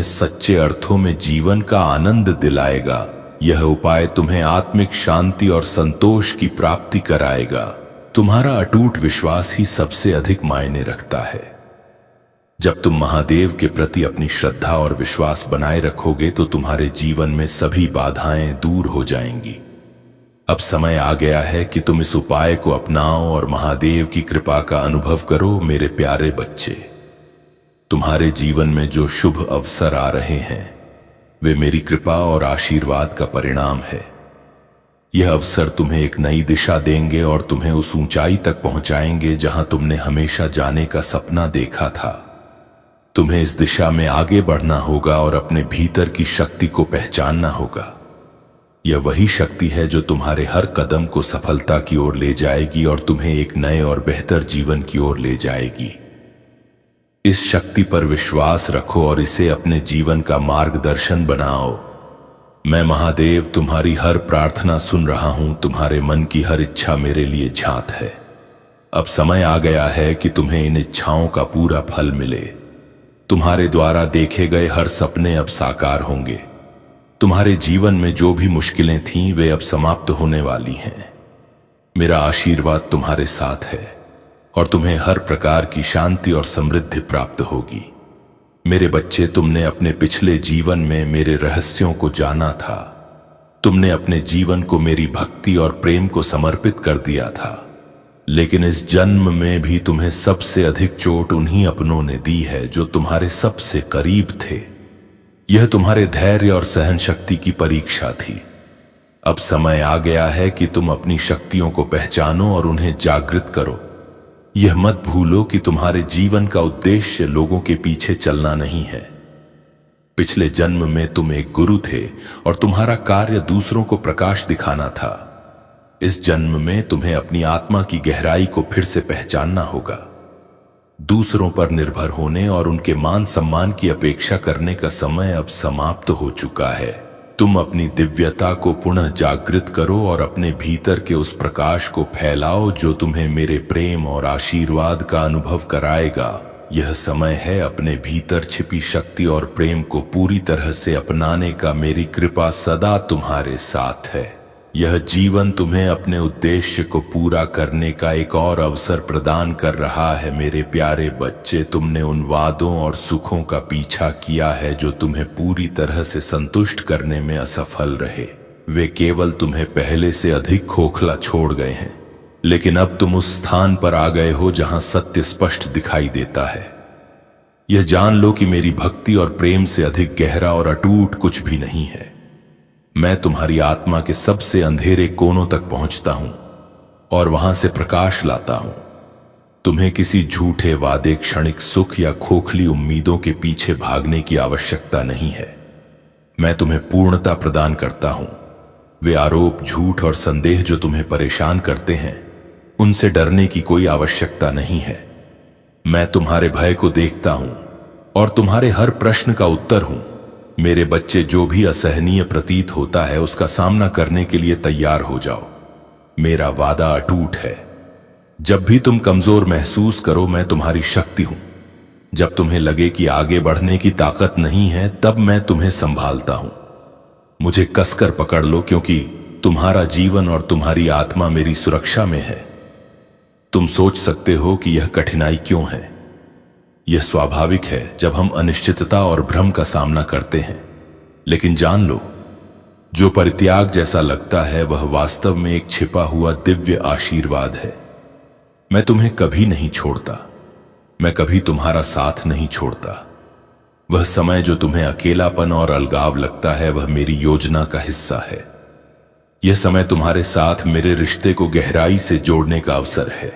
सच्चे अर्थों में जीवन का आनंद दिलाएगा। यह उपाय तुम्हें आत्मिक शांति और संतोष की प्राप्ति कराएगा। तुम्हारा अटूट विश्वास ही सबसे अधिक मायने रखता है। जब तुम महादेव के प्रति अपनी श्रद्धा और विश्वास बनाए रखोगे तो तुम्हारे जीवन में सभी बाधाएं दूर हो जाएंगी। अब समय आ गया है कि तुम इस उपाय को अपनाओ और महादेव की कृपा का अनुभव करो। मेरे प्यारे बच्चे, तुम्हारे जीवन में जो शुभ अवसर आ रहे हैं वे मेरी कृपा और आशीर्वाद का परिणाम है। यह अवसर तुम्हें एक नई दिशा देंगे और तुम्हें उस ऊंचाई तक पहुंचाएंगे जहां तुमने हमेशा जाने का सपना देखा था। तुम्हें इस दिशा में आगे बढ़ना होगा और अपने भीतर की शक्ति को पहचानना होगा। यह वही शक्ति है जो तुम्हारे हर कदम को सफलता की ओर ले जाएगी और तुम्हें एक नए और बेहतर जीवन की ओर ले जाएगी। इस शक्ति पर विश्वास रखो और इसे अपने जीवन का मार्गदर्शन बनाओ। मैं महादेव तुम्हारी हर प्रार्थना सुन रहा हूं। तुम्हारे मन की हर इच्छा मेरे लिए ज्ञात है। अब समय आ गया है कि तुम्हें इन इच्छाओं का पूरा फल मिले। तुम्हारे द्वारा देखे गए हर सपने अब साकार होंगे। तुम्हारे जीवन में जो भी मुश्किलें थीं वे अब समाप्त होने वाली हैं। मेरा आशीर्वाद तुम्हारे साथ है और तुम्हें हर प्रकार की शांति और समृद्धि प्राप्त होगी। मेरे बच्चे, तुमने अपने पिछले जीवन में मेरे रहस्यों को जाना था। तुमने अपने जीवन को मेरी भक्ति और प्रेम को समर्पित कर दिया था, लेकिन इस जन्म में भी तुम्हें सबसे अधिक चोट उन्हीं अपनों ने दी है जो तुम्हारे सबसे करीब थे। यह तुम्हारे धैर्य और सहन शक्ति की परीक्षा थी। अब समय आ गया है कि तुम अपनी शक्तियों को पहचानो और उन्हें जागृत करो। यह मत भूलो कि तुम्हारे जीवन का उद्देश्य लोगों के पीछे चलना नहीं है। पिछले जन्म में तुम एक गुरु थे और तुम्हारा कार्य दूसरों को प्रकाश दिखाना था। इस जन्म में तुम्हें अपनी आत्मा की गहराई को फिर से पहचानना होगा। दूसरों पर निर्भर होने और उनके मान सम्मान की अपेक्षा करने का समय अब समाप्त हो चुका है। तुम अपनी दिव्यता को पुनः जागृत करो और अपने भीतर के उस प्रकाश को फैलाओ जो तुम्हें मेरे प्रेम और आशीर्वाद का अनुभव कराएगा। यह समय है अपने भीतर छिपी शक्ति और प्रेम को पूरी तरह से अपनाने का। मेरी कृपा सदा तुम्हारे साथ है। यह जीवन तुम्हें अपने उद्देश्य को पूरा करने का एक और अवसर प्रदान कर रहा है। मेरे प्यारे बच्चे, तुमने उन वादों और सुखों का पीछा किया है जो तुम्हें पूरी तरह से संतुष्ट करने में असफल रहे। वे केवल तुम्हें पहले से अधिक खोखला छोड़ गए हैं, लेकिन अब तुम उस स्थान पर आ गए हो जहां सत्य स्पष्ट दिखाई देता है। यह जान लो कि मेरी भक्ति और प्रेम से अधिक गहरा और अटूट कुछ भी नहीं है। मैं तुम्हारी आत्मा के सबसे अंधेरे कोनों तक पहुंचता हूं और वहां से प्रकाश लाता हूं। तुम्हें किसी झूठे वादे, क्षणिक सुख या खोखली उम्मीदों के पीछे भागने की आवश्यकता नहीं है। मैं तुम्हें पूर्णता प्रदान करता हूं। वे आरोप, झूठ और संदेह जो तुम्हें परेशान करते हैं, उनसे डरने की कोई आवश्यकता नहीं है। मैं तुम्हारे भय को देखता हूं और तुम्हारे हर प्रश्न का उत्तर हूं। मेरे बच्चे, जो भी असहनीय प्रतीत होता है उसका सामना करने के लिए तैयार हो जाओ। मेरा वादा अटूट है। जब भी तुम कमजोर महसूस करो, मैं तुम्हारी शक्ति हूं। जब तुम्हें लगे कि आगे बढ़ने की ताकत नहीं है, तब मैं तुम्हें संभालता हूं। मुझे कसकर पकड़ लो, क्योंकि तुम्हारा जीवन और तुम्हारी आत्मा मेरी सुरक्षा में है। तुम सोच सकते हो कि यह कठिनाई क्यों है। यह स्वाभाविक है जब हम अनिश्चितता और भ्रम का सामना करते हैं, लेकिन जान लो, जो परित्याग जैसा लगता है वह वास्तव में एक छिपा हुआ दिव्य आशीर्वाद है। मैं तुम्हें कभी नहीं छोड़ता। मैं कभी तुम्हारा साथ नहीं छोड़ता। वह समय जो तुम्हें अकेलापन और अलगाव लगता है, वह मेरी योजना का हिस्सा है। यह समय तुम्हारे साथ मेरे रिश्ते को गहराई से जोड़ने का अवसर है।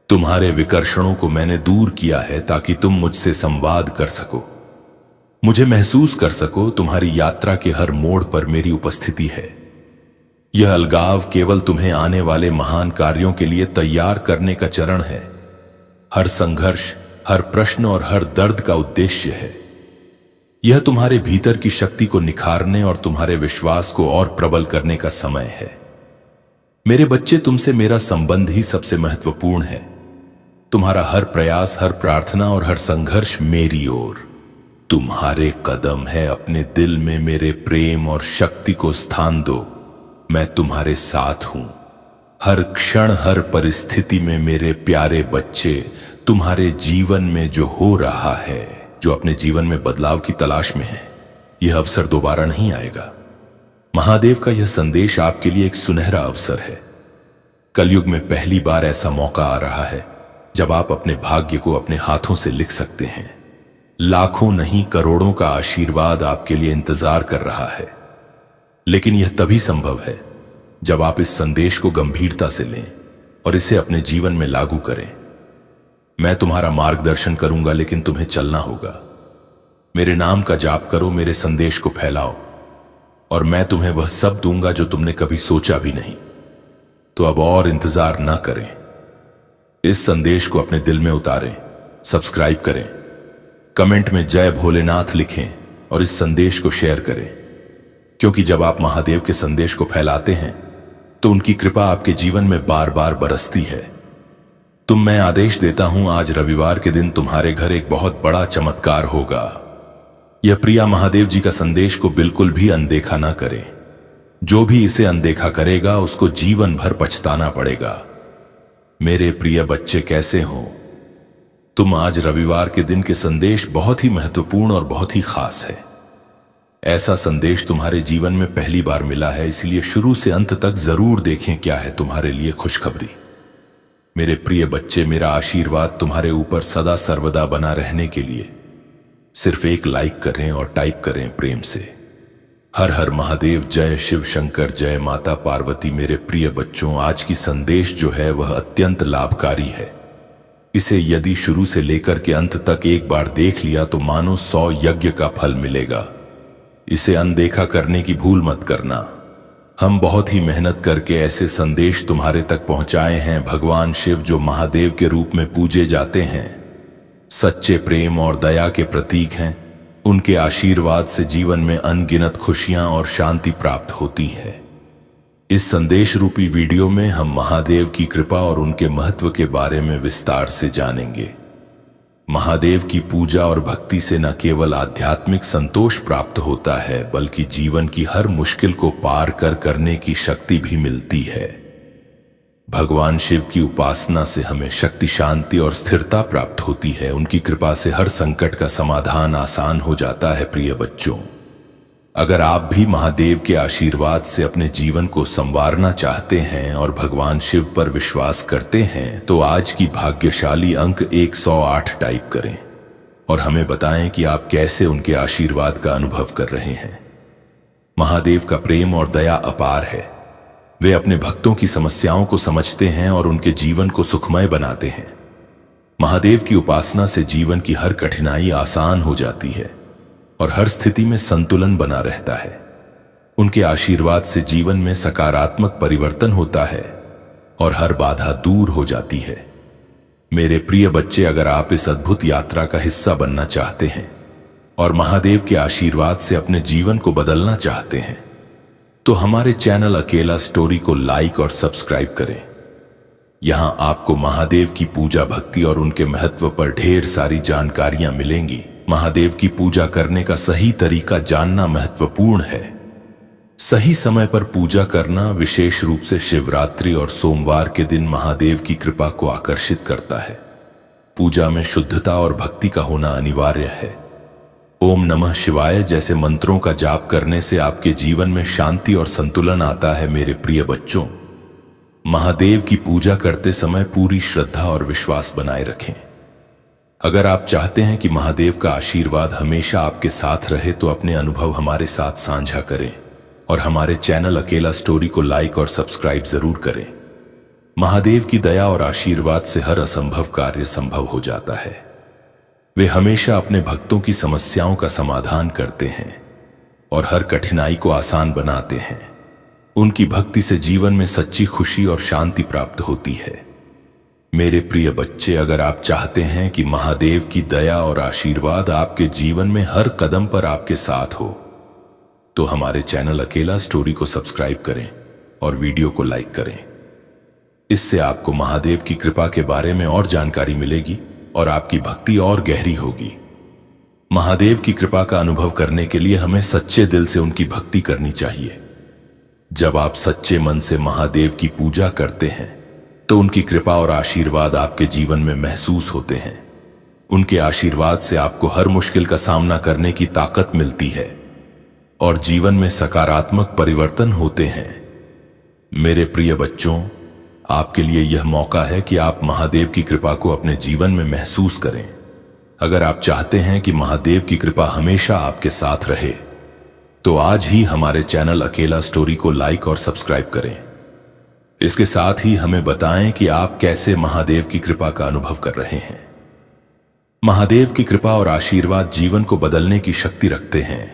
तुम्हारे विकर्षणों को मैंने दूर किया है ताकि तुम मुझसे संवाद कर सको, मुझे महसूस कर सको। तुम्हारी यात्रा के हर मोड़ पर मेरी उपस्थिति है। यह अलगाव केवल तुम्हें आने वाले महान कार्यों के लिए तैयार करने का चरण है। हर संघर्ष, हर प्रश्न और हर दर्द का उद्देश्य है। यह तुम्हारे भीतर की शक्ति को निखारने और तुम्हारे विश्वास को और प्रबल करने का समय है। मेरे बच्चे, तुमसे मेरा संबंध ही सबसे महत्वपूर्ण है। तुम्हारा हर प्रयास, हर प्रार्थना और हर संघर्ष मेरी ओर। तुम्हारे कदम है, अपने दिल में मेरे प्रेम और शक्ति को स्थान दो। मैं तुम्हारे साथ हूं हर क्षण, हर परिस्थिति में। मेरे प्यारे बच्चे, तुम्हारे जीवन में जो हो रहा है, जो अपने जीवन में बदलाव की तलाश में है, यह अवसर दोबारा नहीं आएगा। महादेव का यह संदेश आपके लिए एक सुनहरा अवसर है। कलयुग में पहली बार ऐसा मौका आ रहा है जब आप अपने भाग्य को अपने हाथों से लिख सकते हैं। लाखों नहीं, करोड़ों का आशीर्वाद आपके लिए इंतजार कर रहा है। लेकिन यह तभी संभव है जब आप इस संदेश को गंभीरता से लें और इसे अपने जीवन में लागू करें। मैं तुम्हारा मार्गदर्शन करूंगा, लेकिन तुम्हें चलना होगा। मेरे नाम का जाप करो, मेरे संदेश को फैलाओ, और मैं तुम्हें वह सब दूंगा जो तुमने कभी सोचा भी नहीं। तो अब और इंतजार ना करें, इस संदेश को अपने दिल में उतारें, सब्सक्राइब करें, कमेंट में जय भोलेनाथ लिखें और इस संदेश को शेयर करें। क्योंकि जब आप महादेव के संदेश को फैलाते हैं तो उनकी कृपा आपके जीवन में बार बार बरसती है। मैं आदेश देता हूं, आज रविवार के दिन तुम्हारे घर एक बहुत बड़ा चमत्कार होगा। यह प्रिया महादेव जी का संदेश को बिल्कुल भी अनदेखा ना करें। जो भी इसे अनदेखा करेगा उसको जीवन भर पछताना पड़ेगा। मेरे प्रिय बच्चे, कैसे हो तुम? आज रविवार के दिन के संदेश बहुत ही महत्वपूर्ण और बहुत ही खास है। ऐसा संदेश तुम्हारे जीवन में पहली बार मिला है, इसलिए शुरू से अंत तक जरूर देखें क्या है तुम्हारे लिए खुशखबरी। मेरे प्रिय बच्चे, मेरा आशीर्वाद तुम्हारे ऊपर सदा सर्वदा बना रहने के लिए सिर्फ एक लाइक करें और टाइप करें प्रेम से, हर हर महादेव, जय शिव शंकर, जय माता पार्वती। मेरे प्रिय बच्चों, आज की संदेश जो है वह अत्यंत लाभकारी है। इसे यदि शुरू से लेकर के अंत तक एक बार देख लिया तो मानो 100 यज्ञ का फल मिलेगा। इसे अनदेखा करने की भूल मत करना। हम बहुत ही मेहनत करके ऐसे संदेश तुम्हारे तक पहुंचाए हैं। भगवान शिव, जो महादेव के रूप में पूजे जाते हैं, सच्चे प्रेम और दया के प्रतीक हैं। उनके आशीर्वाद से जीवन में अनगिनत खुशियां और शांति प्राप्त होती है। इस संदेश रूपी वीडियो में हम महादेव की कृपा और उनके महत्व के बारे में विस्तार से जानेंगे। महादेव की पूजा और भक्ति से न केवल आध्यात्मिक संतोष प्राप्त होता है, बल्कि जीवन की हर मुश्किल को पार करने की शक्ति भी मिलती है। भगवान शिव की उपासना से हमें शक्ति, शांति और स्थिरता प्राप्त होती है। उनकी कृपा से हर संकट का समाधान आसान हो जाता है। प्रिय बच्चों, अगर आप भी महादेव के आशीर्वाद से अपने जीवन को संवारना चाहते हैं और भगवान शिव पर विश्वास करते हैं, तो आज की भाग्यशाली अंक 108 टाइप करें और हमें बताएं कि आप कैसे उनके आशीर्वाद का अनुभव कर रहे हैं। महादेव का प्रेम और दया अपार है। वे अपने भक्तों की समस्याओं को समझते हैं और उनके जीवन को सुखमय बनाते हैं। महादेव की उपासना से जीवन की हर कठिनाई आसान हो जाती है और हर स्थिति में संतुलन बना रहता है। उनके आशीर्वाद से जीवन में सकारात्मक परिवर्तन होता है और हर बाधा दूर हो जाती है। मेरे प्रिय बच्चे, अगर आप इस अद्भुत यात्रा का हिस्सा बनना चाहते हैं और महादेव के आशीर्वाद से अपने जीवन को बदलना चाहते हैं, तो हमारे चैनल अकेला स्टोरी को लाइक और सब्सक्राइब करें। यहां आपको महादेव की पूजा, भक्ति और उनके महत्व पर ढेर सारी जानकारियां मिलेंगी। महादेव की पूजा करने का सही तरीका जानना महत्वपूर्ण है। सही समय पर पूजा करना, विशेष रूप से शिवरात्रि और सोमवार के दिन, महादेव की कृपा को आकर्षित करता है। पूजा में शुद्धता और भक्ति का होना अनिवार्य है। ओम नमः शिवाय जैसे मंत्रों का जाप करने से आपके जीवन में शांति और संतुलन आता है। मेरे प्रिय बच्चों, महादेव की पूजा करते समय पूरी श्रद्धा और विश्वास बनाए रखें। अगर आप चाहते हैं कि महादेव का आशीर्वाद हमेशा आपके साथ रहे, तो अपने अनुभव हमारे साथ साझा करें और हमारे चैनल अकेला स्टोरी को लाइक और सब्सक्राइब जरूर करें। महादेव की दया और आशीर्वाद से हर असंभव कार्य संभव हो जाता है। वे हमेशा अपने भक्तों की समस्याओं का समाधान करते हैं और हर कठिनाई को आसान बनाते हैं। उनकी भक्ति से जीवन में सच्ची खुशी और शांति प्राप्त होती है। मेरे प्रिय बच्चे, अगर आप चाहते हैं कि महादेव की दया और आशीर्वाद आपके जीवन में हर कदम पर आपके साथ हो, तो हमारे चैनल अकेला स्टोरी को सब्सक्राइब करें और वीडियो को लाइक करें। इससे आपको महादेव की कृपा के बारे में और जानकारी मिलेगी और आपकी भक्ति और गहरी होगी। महादेव की कृपा का अनुभव करने के लिए हमें सच्चे दिल से उनकी भक्ति करनी चाहिए। जब आप सच्चे मन से महादेव की पूजा करते हैं तो उनकी कृपा और आशीर्वाद आपके जीवन में महसूस होते हैं। उनके आशीर्वाद से आपको हर मुश्किल का सामना करने की ताकत मिलती है और जीवन में सकारात्मक परिवर्तन होते हैं। मेरे प्रिय बच्चों, आपके लिए यह मौका है कि आप महादेव की कृपा को अपने जीवन में महसूस करें। अगर आप चाहते हैं कि महादेव की कृपा हमेशा आपके साथ रहे तो आज ही हमारे चैनल अकेला स्टोरी को लाइक और सब्सक्राइब करें। इसके साथ ही हमें बताएं कि आप कैसे महादेव की कृपा का अनुभव कर रहे हैं। महादेव की कृपा और आशीर्वाद जीवन को बदलने की शक्ति रखते हैं।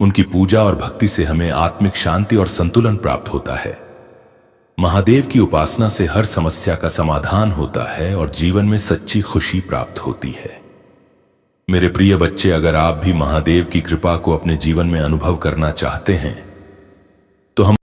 उनकी पूजा और भक्ति से हमें आत्मिक शांति और संतुलन प्राप्त होता है। महादेव की उपासना से हर समस्या का समाधान होता है और जीवन में सच्ची खुशी प्राप्त होती है। मेरे प्रिय बच्चे, अगर आप भी महादेव की कृपा को अपने जीवन में अनुभव करना चाहते हैं तो हम